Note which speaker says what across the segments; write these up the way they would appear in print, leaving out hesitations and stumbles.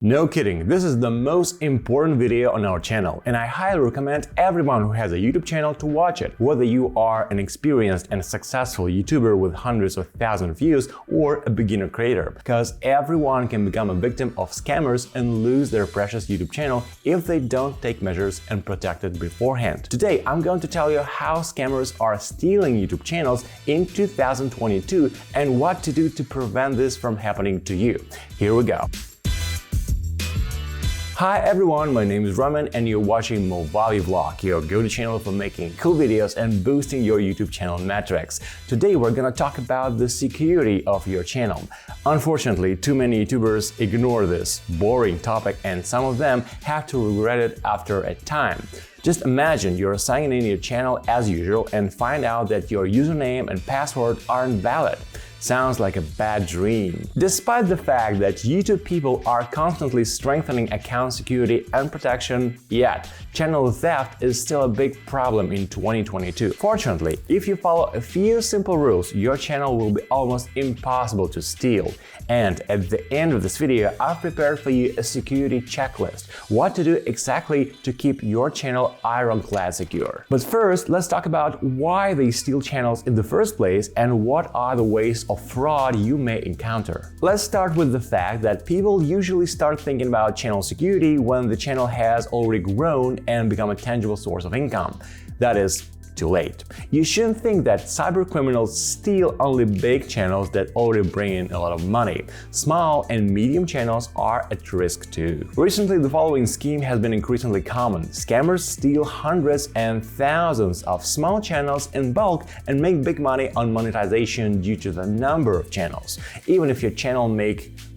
Speaker 1: No kidding, this is the most important video on our channel, and I highly recommend everyone who has a YouTube channel to watch it, whether you are an experienced and successful YouTuber with hundreds of thousands of views or a beginner creator, because everyone can become a victim of scammers and lose their precious YouTube channel if they don't take measures and protect it beforehand. Today, I'm going to tell you how scammers are stealing YouTube channels in 2022 and what to do to prevent this from happening to you. Here we go. Hi everyone, my name is Roman and you're watching Movavi Vlog, your go-to channel for making cool videos and boosting your YouTube channel metrics. Today we're gonna talk about the security of your channel. Unfortunately, too many YouTubers ignore this boring topic and some of them have to regret it after a time. Just imagine you're signing in your channel as usual and find out that your username and password aren't valid. Sounds like a bad dream. Despite the fact that YouTube people are constantly strengthening account security and protection, yet channel theft is still a big problem in 2022. Fortunately, if you follow a few simple rules, your channel will be almost impossible to steal. And at the end of this video, I've prepared for you a security checklist, what to do exactly to keep your channel ironclad secure. But first, let's talk about why they steal channels in the first place and what are the ways of fraud you may encounter. Let's start with the fact that people usually start thinking about channel security when the channel has already grown and become a tangible source of income. That is too late. You shouldn't think that cybercriminals steal only big channels that already bring in a lot of money. Small and medium channels are at risk too. Recently, the following scheme has been increasingly common. Scammers steal hundreds and thousands of small channels in bulk and make big money on monetization due to the number of channels. Even if your channel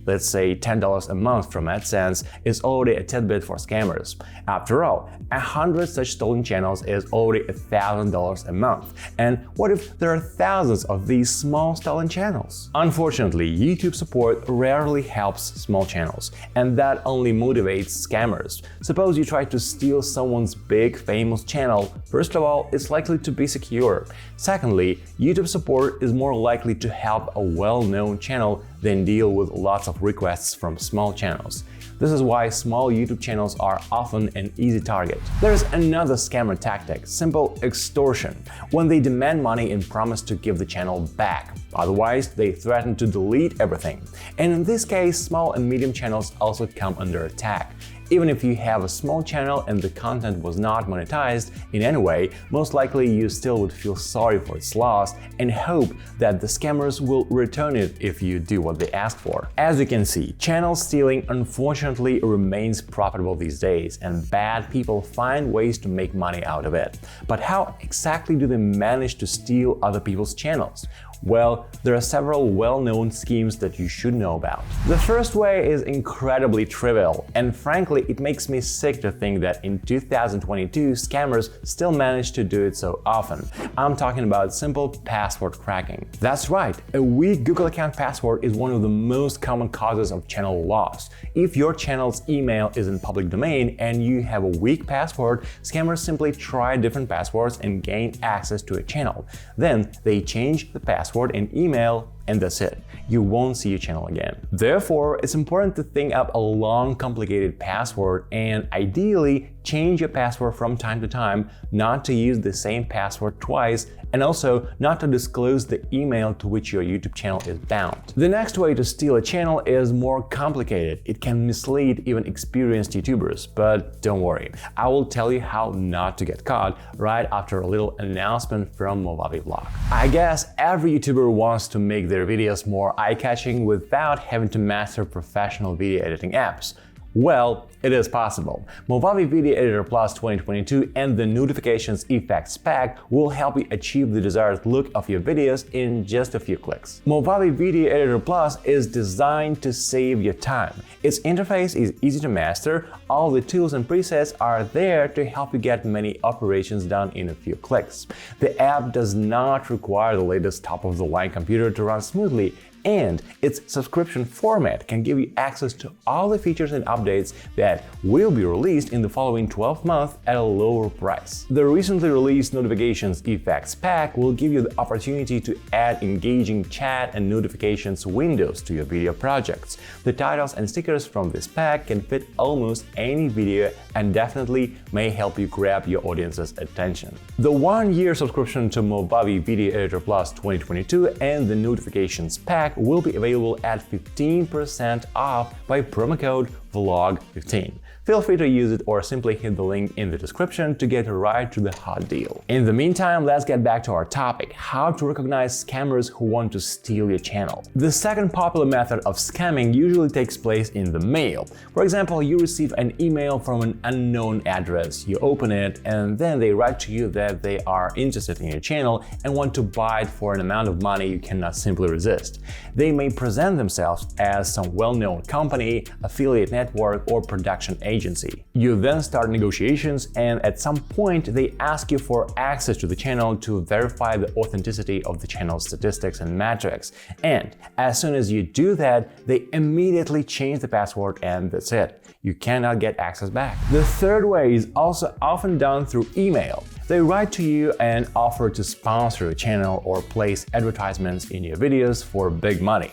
Speaker 1: let's say $10 a month from AdSense, is already a tidbit for scammers. After all, 100 such stolen channels is already $1,000 a month. And what if there are thousands of these small stolen channels? Unfortunately, YouTube support rarely helps small channels, and that only motivates scammers. Suppose you try to steal someone's big famous channel. First of all, it's likely to be secure. Secondly, YouTube support is more likely to help a well-known channel than deal with lots of requests from small channels. This is why small YouTube channels are often an easy target. There's another scammer tactic, simple extortion, when they demand money and promise to give the channel back. Otherwise, they threaten to delete everything. And in this case, small and medium channels also come under attack. Even if you have a small channel and the content was not monetized in any way, most likely you still would feel sorry for its loss and hope that the scammers will return it if you do what they ask for. As you can see, channel stealing unfortunately remains profitable these days, and bad people find ways to make money out of it. But how exactly do they manage to steal other people's channels? Well, there are several well-known schemes that you should know about. The first way is incredibly trivial, and frankly, it makes me sick to think that in 2022, scammers still manage to do it so often. I'm talking about simple password cracking. That's right, a weak Google account password is one of the most common causes of channel loss. If your channel's email is in public domain and you have a weak password, scammers simply try different passwords and gain access to a channel. Then they change the password and email, and that's it. You won't see your channel again. Therefore, it's important to think up a long, complicated password and ideally change your password from time to time, not to use the same password twice, and also not to disclose the email to which your YouTube channel is bound. The next way to steal a channel is more complicated. It can mislead even experienced YouTubers, but don't worry, I will tell you how not to get caught right after a little announcement from Movavi Vlog. I guess every YouTuber wants to make their videos more eye-catching without having to master professional video editing apps. Well, it is possible. Movavi Video Editor Plus 2022 and the Notifications Effects Pack will help you achieve the desired look of your videos in just a few clicks. Movavi Video Editor Plus is designed to save your time. Its interface is easy to master, all the tools and presets are there to help you get many operations done in a few clicks. The app does not require the latest top-of-the-line computer to run smoothly, And its subscription format can give you access to all the features and updates that will be released in the following 12 months at a lower price. The recently released Notifications Effects pack will give you the opportunity to add engaging chat and notifications windows to your video projects. The titles and stickers from this pack can fit almost any video and definitely may help you grab your audience's attention. The 1-year subscription to Movavi Video Editor Plus 2022 and the Notifications pack will be available at 15% off by promo code VLOG15. Feel free to use it or simply hit the link in the description to get right to the hot deal. In the meantime, let's get back to our topic: how to recognize scammers who want to steal your channel. The second popular method of scamming usually takes place in the mail. For example, you receive an email from an unknown address, you open it, and then they write to you that they are interested in your channel and want to buy it for an amount of money you cannot simply resist. They may present themselves as some well-known company, affiliate network, or production agency. You then start negotiations, and at some point they ask you for access to the channel to verify the authenticity of the channel's statistics and metrics. And as soon as you do that, they immediately change the password, and that's it. You cannot get access back. The third way is also often done through email. They write to you and offer to sponsor your channel or place advertisements in your videos for big money.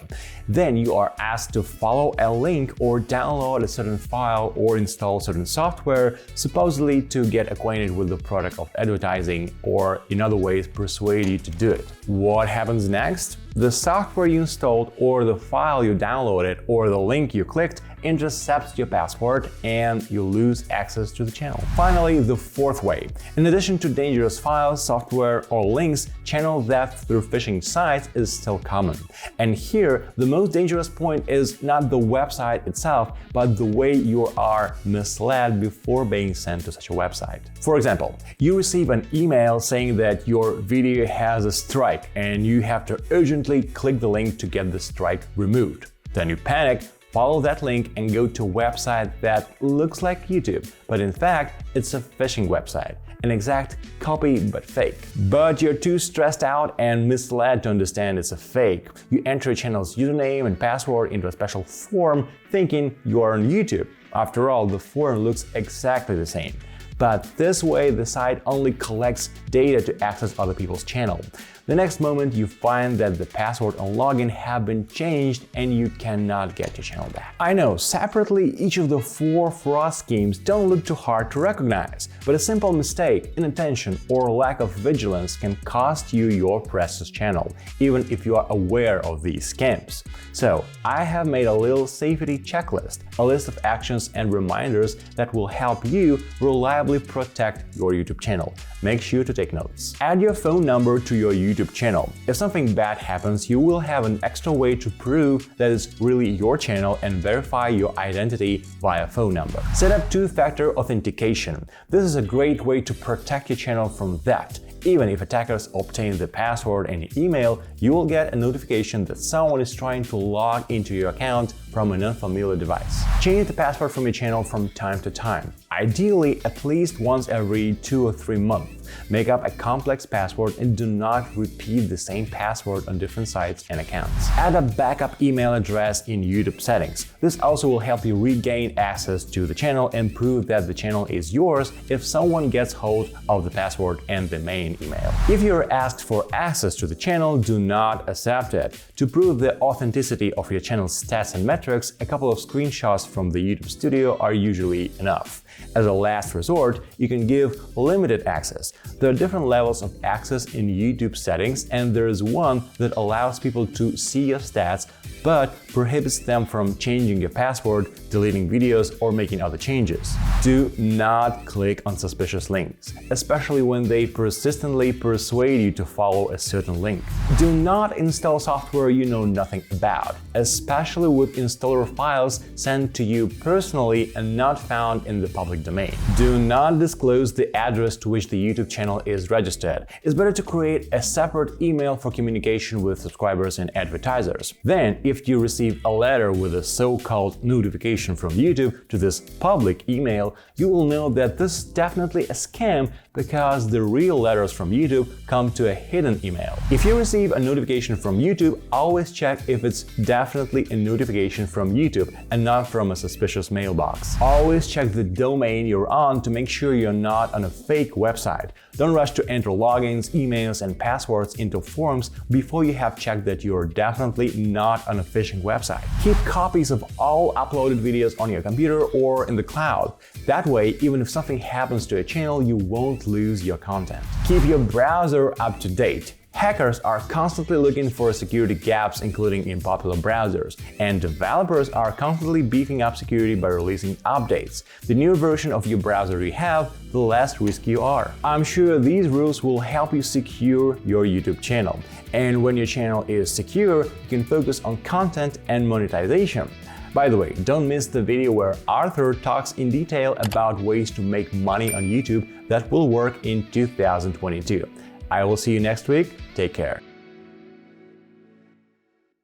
Speaker 1: Then you are asked to follow a link or download a certain file or install certain software, supposedly to get acquainted with the product of advertising, or in other ways persuade you to do it. What happens next? The software you installed or the file you downloaded or the link you clicked intercepts your password and you lose access to the channel. Finally, the fourth way. In addition to dangerous files, software, or links, channel theft through phishing sites is still common. And here, the most dangerous point is not the website itself, but the way you are misled before being sent to such a website. For example, you receive an email saying that your video has a strike and you have to urgently click the link to get the strike removed. Then you panic, follow that link and go to a website that looks like YouTube, but in fact, it's a phishing website. An exact copy but fake. But you're too stressed out and misled to understand it's a fake. You enter your channel's username and password into a special form thinking you are on YouTube. After all, the form looks exactly the same. But this way, the site only collects data to access other people's channel. The next moment, you find that the password and login have been changed and you cannot get your channel back. I know, separately, each of the 4 fraud schemes don't look too hard to recognize, but a simple mistake, inattention, or lack of vigilance can cost you your precious channel, even if you are aware of these scams. So, I have made a little safety checklist, a list of actions and reminders that will help you reliably protect your YouTube channel. Make sure to take notes. Add your phone number to your YouTube channel. If something bad happens, you will have an extra way to prove that it's really your channel and verify your identity via phone number. Set up 2-factor authentication. This is a great way to protect your channel from theft. Even if attackers obtain the password and your email, you will get a notification that someone is trying to log into your account from an unfamiliar device. Change the password from your channel from time to time, ideally at least once every 2 or 3 months. Make up a complex password and do not repeat the same password on different sites and accounts. Add a backup email address in YouTube settings. This also will help you regain access to the channel and prove that the channel is yours if someone gets hold of the password and the main email. If you're asked for access to the channel, do not accept it. To prove the authenticity of your channel's stats and metrics, a couple of screenshots from the YouTube studio are usually enough. As a last resort, you can give limited access. There are different levels of access in YouTube settings, and there is one that allows people to see your stats but prohibits them from changing your password, deleting videos, or making other changes. Do not click on suspicious links, especially when they persistently persuade you to follow a certain link. Do not install software you know nothing about, especially with installer files sent to you personally and not found in the public domain. Do not disclose the address to which the YouTube channel is registered. It's better to create a separate email for communication with subscribers and advertisers. Then, if you receive a letter with a so-called notification from YouTube to this public email, you will know that this is definitely a scam because the real letters from YouTube come to a hidden email. If you receive a notification from YouTube, always check if it's definitely a notification from YouTube and not from a suspicious mailbox. Always check the domain you're on to make sure you're not on a fake website. Don't rush to enter logins, emails, and passwords into forms before you have checked that you're definitely not on a phishing website. Keep copies of all uploaded videos on your computer or in the cloud. That way, even if something happens to a channel, you won't lose your content. Keep your browser up to date. Hackers are constantly looking for security gaps, including in popular browsers, and developers are constantly beefing up security by releasing updates. The newer version of your browser you have, the less risky you are. I'm sure these rules will help you secure your YouTube channel. And when your channel is secure, you can focus on content and monetization. By the way, don't miss the video where Arthur talks in detail about ways to make money on YouTube that will work in 2022. I will see you next week. Take care.